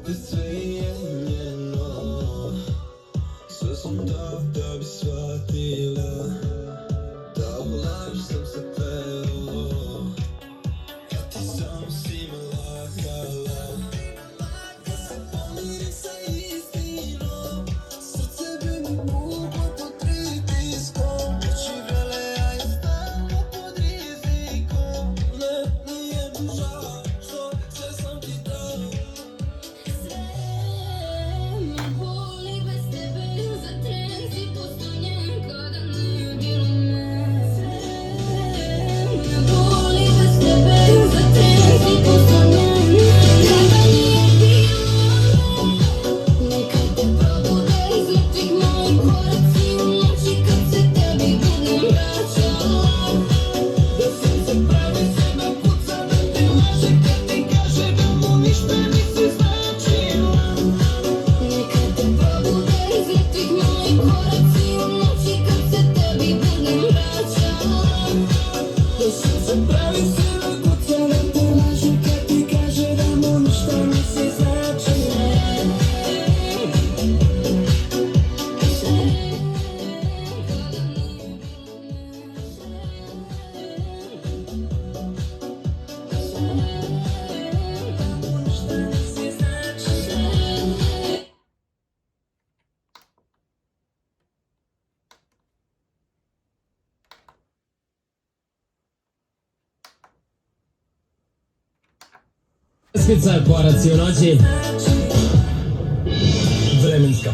opet sve je njeno. Sve sam dao da bi shvatila da u laž sam se peo, kad ti samo si me lagala. Da se pomirim sa istinom, srce bi mi muklo pod pritiskom. Noći vrele, a ja stalno pod rizikom. Ne, nije mi žao što sve sam ti dao. Sve me boli bez tebe, za tren si postavljen kada nije bilo me. Sve me boli bez tebe, za tren si postavljen kada nije bilo me. Neka te probude iz mrtvih moji koraci u noći kad se tebi budem vraćala. Da srce pravi sebe kuca, da te laže kad ti kaže da mu ništa nisi značila. Neka te probude iz mrtvih moji koraci u noći kad se tebi budem vraćala. Da srce pravi sebe kuca, da te laže kad ti kaže da mu ništa nisi značila. Spica je po racionoći vremenska